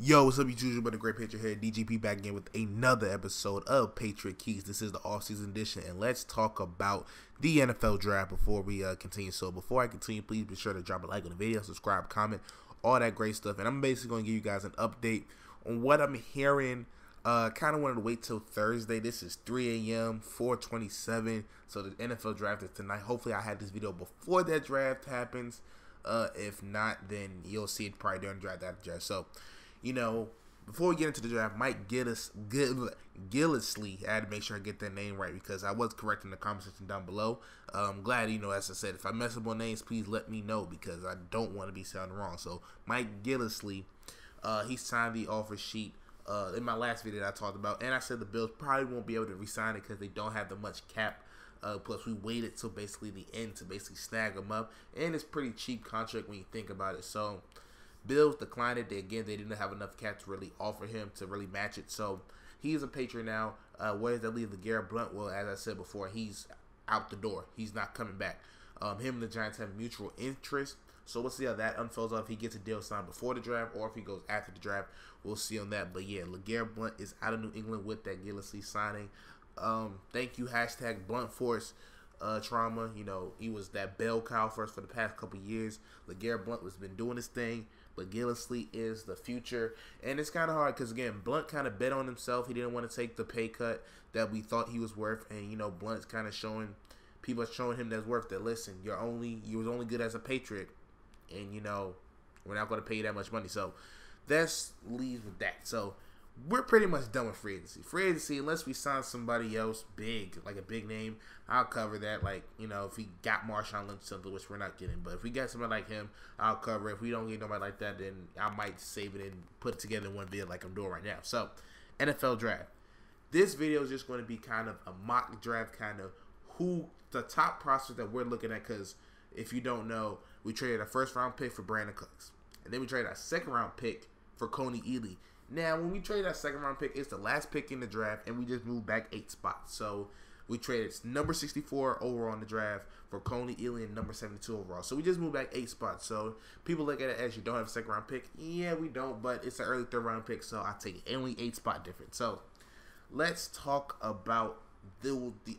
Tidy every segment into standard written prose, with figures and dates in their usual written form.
Yo, what's up, YouTube? But a great picture here. DGP back again with another episode of Patriot Keys. This is the off-season edition, and let's talk about the NFL draft before we continue. So before I continue, please be sure to drop a like on the video, subscribe, comment, all that great stuff. And I'm basically going to give you guys an update on what I'm hearing. Kind of wanted to wait till Thursday. This is 3 a.m., 4:27. So the NFL draft is tonight. Hopefully I had this video before that draft happens. If not, then you'll see it probably during the draft after the draft. So, you know, before we get into the draft, Mike Gillisley, I had to make sure I get that name right because I was correct in the comment section down below. I'm glad, as I said, if I mess up on names, please let me know because I don't want to be sounding wrong. So, Mike Gillisley, he signed the offer sheet in my last video that I talked about, and I said the Bills probably won't be able to re-sign it because they don't have that much cap. Plus, we waited till basically the end to basically snag him up, and it's pretty cheap contract when you think about it. So, Bills declined it. They didn't have enough cap to really offer him to really match it. So, he is a Patriot now. Where does that leave LeGarrette Blount? Well, as I said before, he's out the door. He's not coming back. Him and the Giants have mutual interest. So, we'll see how that unfolds if he gets a deal signed before the draft or if he goes after the draft. We'll see on that. But, yeah, LeGarrette Blount is out of New England with that Gillisley signing. Thank you, hashtag Blunt Force Trauma. He was that bell cow for us for the past couple years. LeGarrette Blount has been doing his thing, but Gillisley is the future. And it's kind of hard because, again, Blunt kind of bet on himself. He didn't want to take the pay cut that we thought he was worth. And, Blunt's kind of showing, people are showing him that's worth that, listen, you was only good as a Patriot. And, we're not going to pay you that much money. So, that's leaves with that. So, we're pretty much done with free agency. Free agency, unless we sign somebody else big, like a big name, I'll cover that. Like, if we got Marshawn Lynch something, which we're not getting. But if we got somebody like him, I'll cover it. If we don't get nobody like that, then I might save it and put it together in one video like I'm doing right now. So, NFL draft. This video is just going to be kind of a mock draft, kind of who the top prospects that we're looking at. Because if you don't know, we traded a first-round pick for Brandon Cooks. And then we traded a second-round pick for Coney Ealy. Now, when we traded that second-round pick, it's the last pick in the draft, and we just moved back 8 spots. So, we traded number 64 overall in the draft for Coney Ealy and number 72 overall. So, we just moved back 8 spots. So, people look at it as you don't have a second-round pick. Yeah, we don't, but it's an early third-round pick, so I take it. Only 8-spot difference. So, let's talk about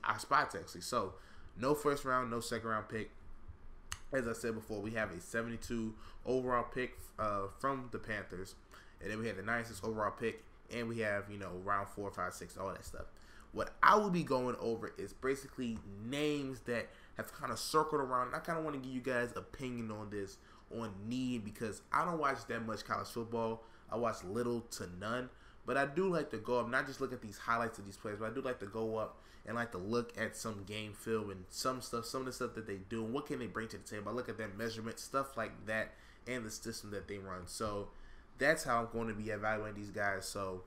our spots, actually. So, no first-round, no second-round pick. As I said before, we have a 72 overall pick from the Panthers. And then we have the 96 overall pick. And we have, round 4, 5, 6, all that stuff. What I will be going over is basically names that have kind of circled around. And I kind of want to give you guys opinion on this, on need. Because I don't watch that much college football. I watch little to none. But I do like to go up, not just look at these highlights of these players, but I do like to go up and like to look at some game film and some of the stuff that they do and what can they bring to the table. I look at their measurements, stuff like that, and the system that they run. So that's how I'm going to be evaluating these guys. So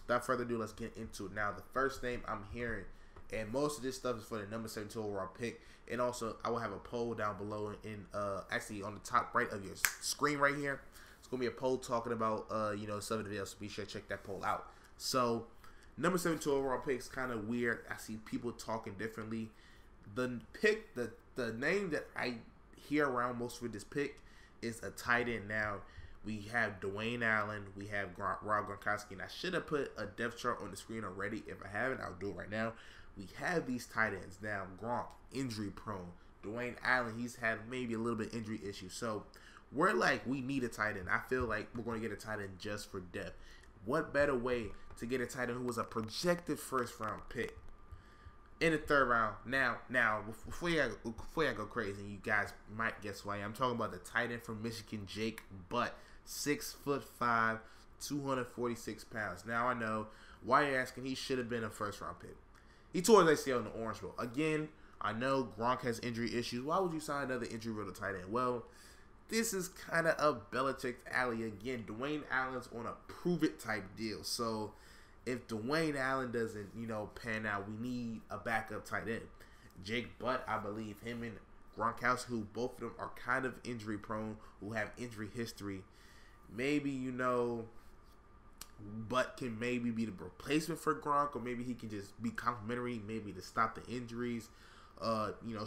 without further ado, let's get into it. Now, the first name I'm hearing, and most of this stuff is for the number 72 overall pick, and also I will have a poll down below in actually on the top right of your screen right here. It's going to be a poll talking about, some of the videos, so be sure to check that poll out. So, number 72 overall pick is kind of weird. I see people talking differently. The name that I hear around most with this pick is a tight end. Now, we have Dwayne Allen. We have Rob Gronkowski. And I should have put a depth chart on the screen already. If I haven't, I'll do it right now. We have these tight ends. Now, Gronk, injury prone. Dwayne Allen, he's had maybe a little bit injury issues. So, we're like, we need a tight end. I feel like we're going to get a tight end just for depth. What better way to get a tight end who was a projected first-round pick in the third round? Now, before I go crazy, you guys might guess why I'm talking about the tight end from Michigan, Jake Butt, 6'5", 246 pounds. Now, I know why you're asking. He should have been a first-round pick. He tore his ACL in the Orange Bowl. Again, I know Gronk has injury issues. Why would you sign another injury-riddled tight end? Well, this is kind of up Belichick's alley again. Dwayne Allen's on a prove-it type deal. So, if Dwayne Allen doesn't, pan out, we need a backup tight end. Jake Butt, I believe him and Gronkowski, who both of them are kind of injury-prone, who have injury history. Maybe, Butt can maybe be the replacement for Gronk, or maybe he can just be complimentary, maybe to stop the injuries,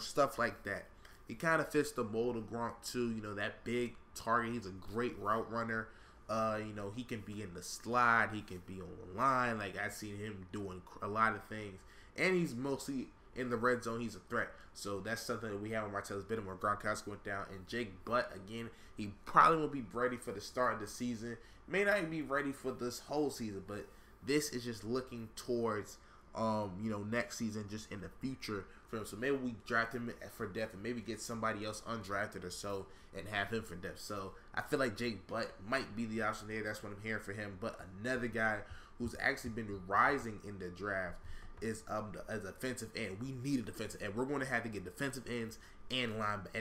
stuff like that. He kind of fits the mold of Gronk too, that big target. He's a great route runner. He can be in the slide. He can be on the line. Like, I've seen him doing a lot of things. And he's mostly in the red zone. He's a threat. So that's something that we have on Martellus Bennett where Gronkowski went down. And Jake Butt, again, he probably won't be ready for the start of the season. May not even be ready for this whole season. But this is just looking towards, next season, just in the future for him. So maybe we draft him for depth and maybe get somebody else undrafted or so and have him for depth. So I feel like Jake Butt might be the option there. That's what I'm hearing for him. But another guy who's actually been rising in the draft is a defensive end. We need a defensive end. We're going to have to get defensive ends and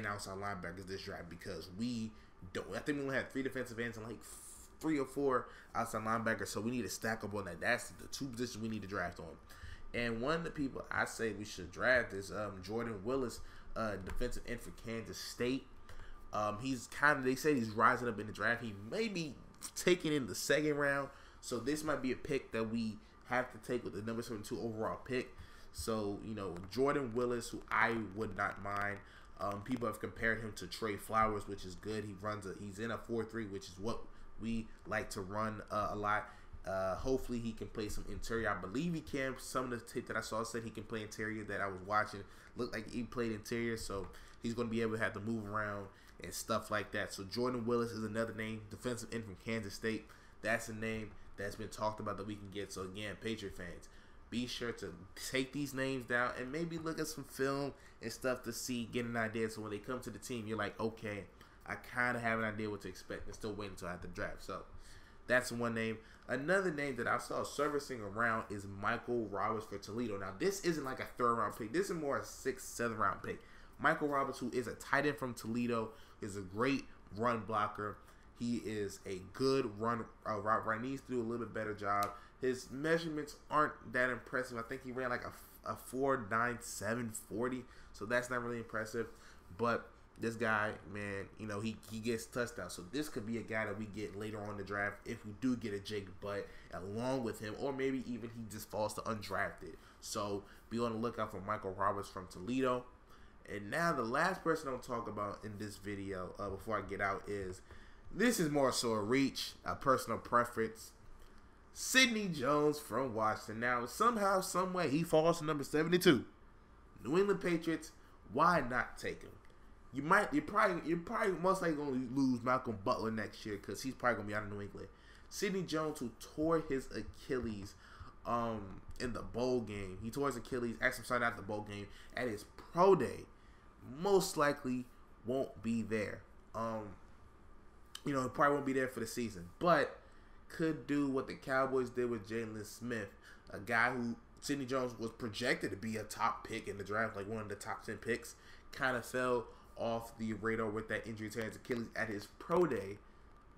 outside linebackers this draft because we don't. I think we only have 3 defensive ends and like 3 or 4 outside linebackers. So we need to stack up on that. That's the 2 positions we need to draft on. And one of the people I say we should draft is Jordan Willis, defensive end for Kansas State. They say he's rising up in the draft. He may be taken in the 2nd round. So this might be a pick that we have to take with the number 72 overall pick. So, Jordan Willis, who I would not mind. People have compared him to Trey Flowers, which is good. He's in a 4-3, which is what we like to run a lot. Hopefully he can play some interior. I believe he can. Some of the tape that I saw said he can play interior that I was watching. Looked like he played interior, so he's going to be able to have to move around and stuff like that. So Jordan Willis is another name, defensive end from Kansas State. That's a name that's been talked about that we can get. So again, Patriot fans, be sure to take these names down and maybe look at some film and stuff to see, get an idea. So when they come to the team, you're like, okay, I kind of have an idea what to expect and still waiting until I have to draft. So that's one name. Another name that I saw servicing around is Michael Roberts for Toledo. Now, this isn't like a 3rd round pick. This is more a 6th, 7th round pick. Michael Roberts, who is a tight end from Toledo, is a great run blocker. He is a good run route. He needs to do a little bit better job. His measurements aren't that impressive. I think he ran like a 4.97 40, so that's not really impressive. But this guy, man, he gets touchdowns. So this could be a guy that we get later on in the draft if we do get a Jake Butt along with him, or maybe even he just falls to undrafted. So be on the lookout for Michael Roberts from Toledo. And now the last person I'll talk about in this video before I get out is, this is more so a reach, a personal preference. Sidney Jones from Washington. Now, somehow, some way, he falls to number 72. New England Patriots, why not take him? You're probably most likely going to lose Malcolm Butler next year because he's probably going to be out of New England. Sidney Jones, who tore his Achilles in the bowl game. He tore his Achilles, actually started out the bowl game at his pro day. Most likely won't be there. He probably won't be there for the season, but could do what the Cowboys did with Jalen Smith, a guy who Sidney Jones was projected to be a top pick in the draft, like one of the top 10 picks, kind of fell off the radar with that injury to his Achilles at his pro day.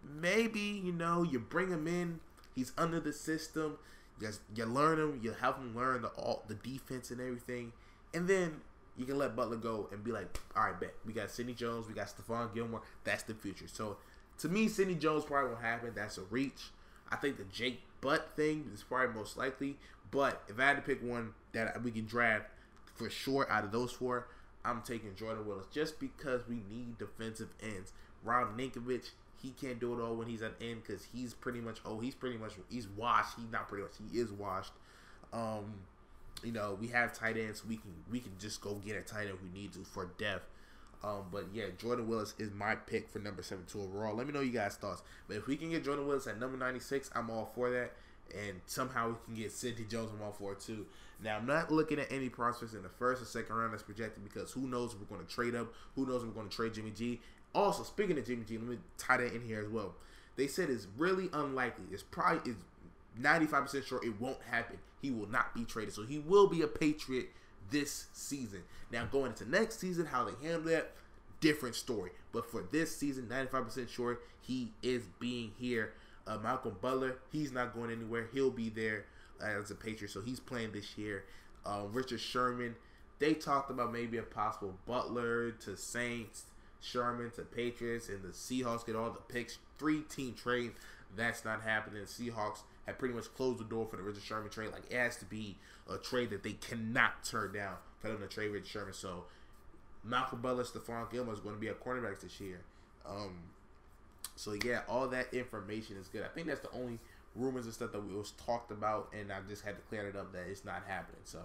Maybe, you bring him in, he's under the system, you learn him, you help him learn the defense and everything, and then you can let Butler go and be like, all right, bet. We got Sidney Jones, we got Stephon Gilmore, that's the future. So, to me, Sidney Jones probably won't happen. That's a reach. I think the Jake Butt thing is probably most likely, but if I had to pick one that we can draft for sure out of those 4, I'm taking Jordan Willis just because we need defensive ends. Rob Ninkovich, he can't do it all when he's at end because he's pretty much he's washed. He's not pretty much, he is washed. We have tight ends. We can just go get a tight end if we need to for depth. But yeah, Jordan Willis is my pick for number 72 overall. Let me know you guys' thoughts. But if we can get Jordan Willis at number 96, I'm all for that. And somehow we can get Sidney Jones, I'm all for it too. Now, I'm not looking at any prospects in the 1st or 2nd round that's projected because who knows if we're going to trade up. Who knows if we're going to trade Jimmy G. Also, speaking of Jimmy G, let me tie that in here as well. They said it's really unlikely. It's 95% sure it won't happen. He will not be traded. So he will be a Patriot this season. Now, going into next season, how they handle that, different story. But for this season, 95% sure he is being here. Malcolm Butler, he's not going anywhere. He'll be there as a Patriot, so he's playing this year. Richard Sherman, they talked about maybe a possible Butler to Saints, Sherman to Patriots, and the Seahawks get all the picks. 3-team trade. That's not happening. The Seahawks have pretty much closed the door for the Richard Sherman trade. Like, it has to be a trade that they cannot turn down for them to trade Richard Sherman. So, Malcolm Butler, Stephon Gilmore is going to be our cornerbacks this year. So yeah, all that information is good. I think that's the only rumors and stuff that was talked about, and I just had to clear it up that it's not happening. So,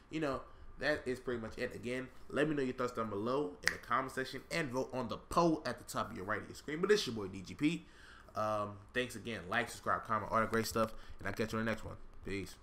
you know, that is pretty much it. Again, let me know your thoughts down below in the comment section and vote on the poll at the top of your right of your screen. But it's your boy DGP. Thanks again. Like, subscribe, comment, all that great stuff, and I'll catch you on the next one. Peace.